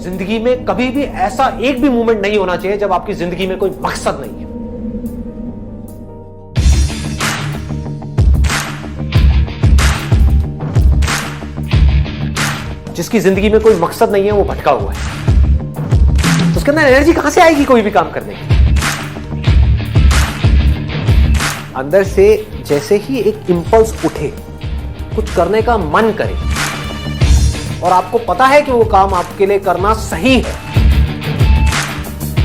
जिंदगी में कभी भी ऐसा एक भी मोमेंट नहीं होना चाहिए जब आपकी जिंदगी में कोई मकसद नहीं है। जिसकी जिंदगी में कोई मकसद नहीं है वो भटका हुआ है। तो उसके अंदर एनर्जी कहां से आएगी कोई भी काम करने की? अंदर से जैसे ही एक इंपल्स उठे, कुछ करने का मन करे और आपको पता है कि वो काम आपके लिए करना सही है,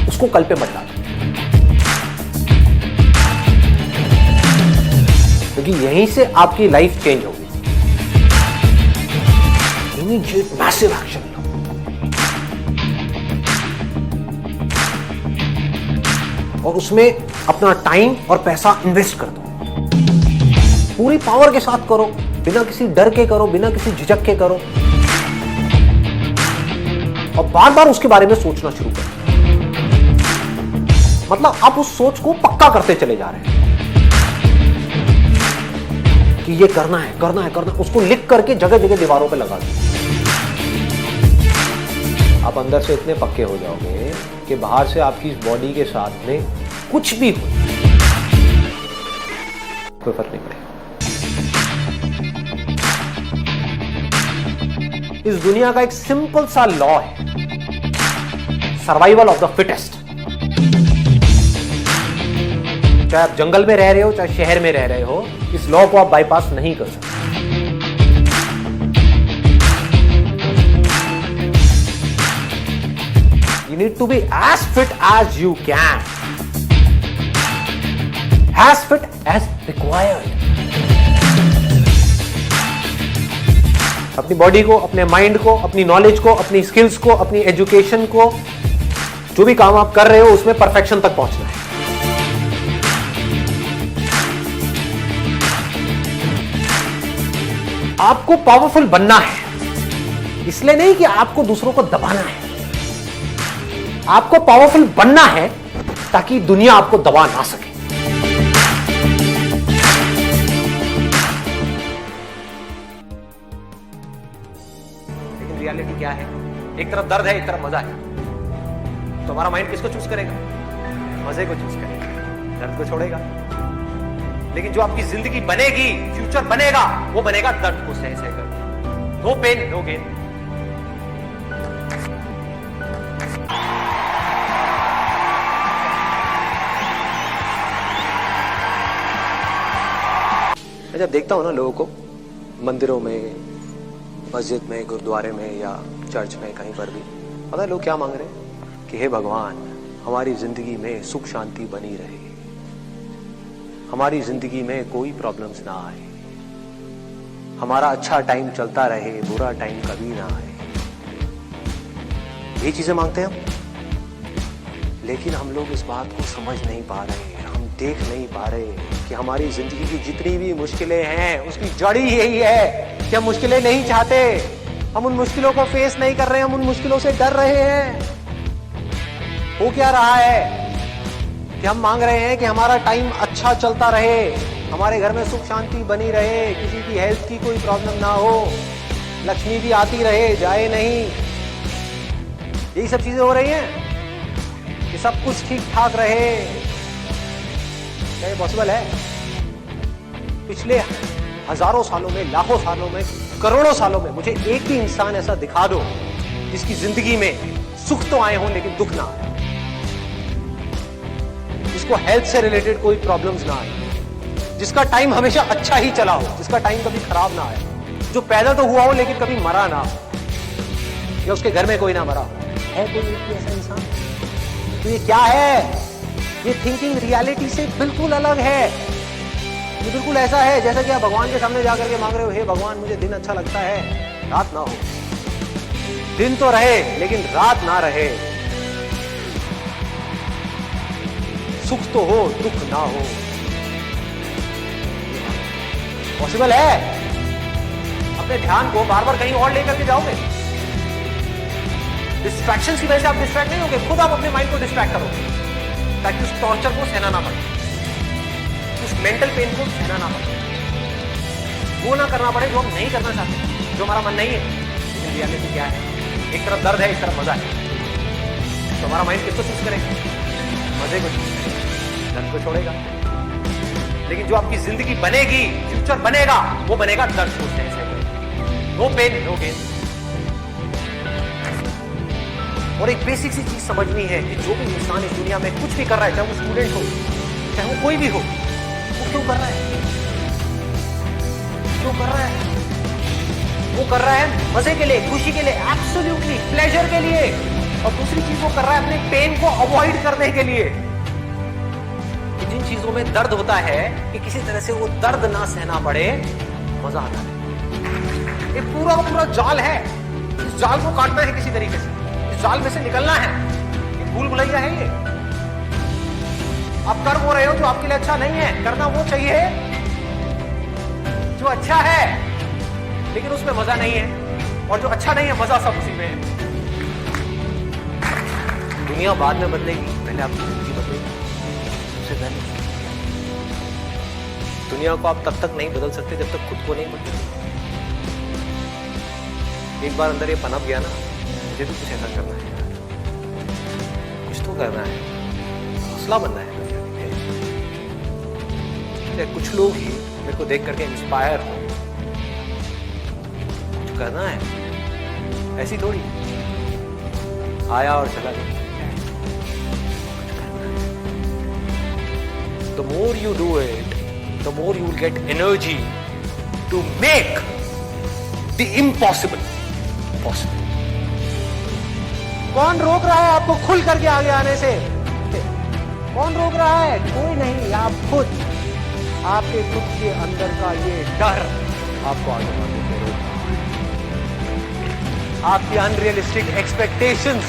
उसको कल पे मत डालो, क्योंकि यहीं से आपकी लाइफ चेंज होगी। इमीडिएट मैसिव एक्शन लो। और उसमें अपना टाइम और पैसा इन्वेस्ट कर दो, पूरी पावर के साथ करो, बिना किसी डर के करो, बिना किसी झिझक के करो, और बार बार उसके बारे में सोचना शुरू करो। मतलब आप उस सोच को पक्का करते चले जा रहे हैं कि ये करना है, करना है, करना है। उसको लिख करके जगह जगह दीवारों पे लगा दो। आप अंदर से इतने पक्के हो जाओगे कि बाहर से आपकी बॉडी के साथ में कुछ भी हो, कोई फर्क नहीं पड़ेगा। इस दुनिया का एक सिंपल सा लॉ है, सर्वाइवल ऑफ द फिटेस्ट। चाहे आप जंगल में रह रहे हो, चाहे शहर में रह रहे हो, इस लॉ को आप बाईपास नहीं कर सकते। You need to be as fit as you can, as fit as required. अपनी बॉडी को, अपने माइंड को, अपनी नॉलेज को, अपनी स्किल्स को, अपनी एजुकेशन को, जो भी काम आप कर रहे हो उसमें परफेक्शन तक पहुंचना है। आपको पावरफुल बनना है, इसलिए नहीं कि आपको दूसरों को दबाना है। आपको पावरफुल बनना है ताकि दुनिया आपको दबा ना सके। लेकिन रियलिटी क्या है? एक तरफ दर्द है, एक तरफ मजा है। तो हमारा माइंड किसको चूज करेगा? मजे को चूज करेगा, दर्द को छोड़ेगा। लेकिन जो आपकी जिंदगी बनेगी, फ्यूचर बनेगा, वो बनेगा दर्द को सह सह कर। No pain no gain. मैं जब देखता हूं ना लोगों को मंदिरों में, मस्जिद में, गुरुद्वारे में या चर्च में, कहीं पर भी, पता है लोग क्या मांग रहे हैं? कि हे भगवान, हमारी जिंदगी में सुख शांति बनी रहे, हमारी जिंदगी में कोई प्रॉब्लम्स ना आए, हमारा अच्छा टाइम चलता रहे, बुरा टाइम कभी ना आए। ये चीजें मांगते हैं हम। लेकिन हम लोग इस बात को समझ नहीं पा रहे, हम देख नहीं पा रहे कि हमारी जिंदगी की जितनी भी मुश्किलें हैं उसकी जड़ ही यही है कि हम मुश्किलें नहीं चाहते, हम उन मुश्किलों को फेस नहीं कर रहे हैं, हम उन मुश्किलों से डर रहे हैं। हो क्या रहा है कि हम मांग रहे हैं कि हमारा टाइम अच्छा चलता रहे, हमारे घर में सुख शांति बनी रहे, किसी की हेल्थ की कोई प्रॉब्लम ना हो, लक्ष्मी भी आती रहे, जाए नहीं। यही सब चीजें हो रही हैं कि सब कुछ ठीक ठाक रहे। क्या ये पॉसिबल है? पिछले हजारों सालों में, लाखों सालों में, करोड़ों सालों में मुझे एक भी इंसान ऐसा दिखा दो जिसकी जिंदगी में सुख तो आए हों लेकिन दुख ना आए, जिसको हेल्थ से रिलेटेड कोई प्रॉब्लम्स ना आए, जिसका टाइम हमेशा अच्छा ही चला हो, जिसका टाइम कभी खराब ना आए, जो पैदा तो हुआ हो लेकिन कभी मरा ना हो, या उसके घर में कोई ना मरा हो। है कोई ऐसा इंसान? तो ये क्या है? ये थिंकिंग रियलिटी से बिल्कुल अलग है। ये बिल्कुल ऐसा है जैसा कि आप भगवान के सामने जाकर के मांग रहे हो, हे भगवान मुझे दिन अच्छा लगता है, रात ना हो। दिन तो रहे लेकिन रात ना रहे, सुख तो हो दुख ना हो। पॉसिबल है? अपने ध्यान को बार बार कहीं और लेकर के जाओगे, डिस्ट्रैक्शंस की वजह से आप डिस्ट्रैक्ट नहीं होगे, खुद आप अपने माइंड को डिस्ट्रैक्ट करोगे ताकि उस टॉर्चर को सहना ना पड़े, उस मेंटल पेन को सहना ना पड़े, वो ना करना पड़े जो हम नहीं करना चाहते, जो हमारा मन नहीं है। लेकिन रियलिटी क्या है? एक तरफ दर्द है, एक तरफ मजा है, तो हमारा माइंड किसको चूज करेगा? मजे को चूज करेगा, दर्द को छोड़ेगा। लेकिन जो आपकी जिंदगी बनेगी, फ्यूचर बनेगा, वो बनेगा दर्द छोड़ने से। No pain no gain. और एक बेसिक सी चीज समझनी है कि जो भी इंसान इस दुनिया में कुछ भी कर रहा है, चाहे वो स्टूडेंट हो, चाहे वो कोई भी हो, वो क्यों कर रहा है? क्यों कर रहा है? वो कर रहा है मजे के लिए, खुशी के लिए, एब्सोल्युटली प्लेजर के लिए। और दूसरी चीज वो कर रहा है अपने पेन को अवॉइड करने के लिए। जिन चीजों में दर्द होता है कि किसी तरह से वो दर्द ना सहना पड़े, मजा आता है। ये पूरा का पूरा जाल है, इस जाल को काटना है किसी तरीके से, इस जाल में से निकलना है। ये भूल भुलैया है। ये आप कर वो रहे हो जो आपके लिए अच्छा नहीं है, करना वो चाहिए जो अच्छा है, लेकिन उसमें मजा नहीं है। और जो अच्छा नहीं है, मजा सब उसी में है। दुनिया बाद में बदलेगी, पहले आपकी जिंदगी बदलेगी। सबसे पहले दुनिया को आप तब तक नहीं बदल सकते जब तक खुद को नहीं बदलेंगे। एक बार अंदर ये पनप गया ना, मुझे भी कुछ ऐसा करना है, कुछ तो करना है, हौसला बनना है। कुछ लोग ही मेरे को देख करके इंस्पायर हो, कुछ करना है, ऐसी थोड़ी आया और चला गया। The more you do it, the more you will get energy to make the impossible possible. कौन रोक रहा है आपको खुल करके आगे आने से? कौन रोक रहा है? कोई नहीं, आप खुद। आपके खुद के अंदर का ये डर आपको आगे बढ़ने से रोक रहा है। आपकी अनरियलिस्टिक एक्सपेक्टेशंस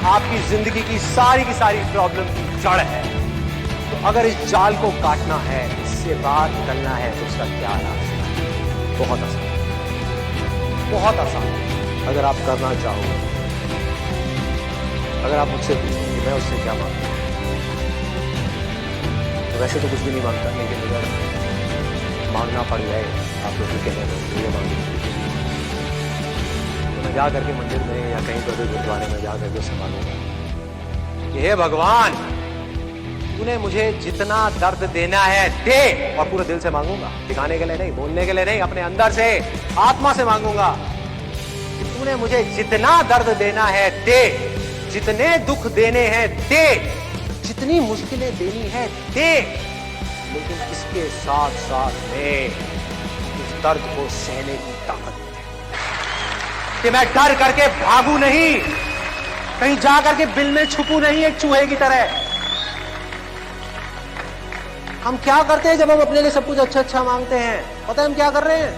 आपकी जिंदगी की सारी प्रॉब्लम की जड़ है। तो अगर इस जाल को काटना है, इससे बाहर निकलना है, तो उसका क्या रास्ता है? बहुत आसान, बहुत आसान। अगर आप करना चाहोगे, अगर आप मुझसे पूछोगे मैं उससे क्या मांगता हूं, तो वैसे तो कुछ भी नहीं मांगता, लेकिन अगर मांगना पड़ जाए, आप लोग कह रहे हो ये मांगे, तो मैं जा करके मंदिर में या कहीं पर भी गुरुद्वारे में जा करके उससे मांगूंगा कि हे भगवान, तूने मुझे जितना दर्द देना है दे। और पूरे दिल से मांगूंगा, दिखाने के लिए नहीं, बोलने के लिए नहीं, अपने अंदर से, आत्मा से मांगूंगा कि तूने मुझे जितना दर्द देना है दे, जितने दुख देने हैं दे, जितनी मुश्किलें देनी है दे, लेकिन इसके साथ साथ में इस दर्द को सहने की ताकत दे कि मैं डर करके भागू नहीं, कहीं जा करके बिल में छुपू नहीं एक चूहे की तरह। हम क्या करते हैं जब हम अपने लिए सब कुछ अच्छा अच्छा मांगते हैं? पता है हम क्या कर रहे हैं?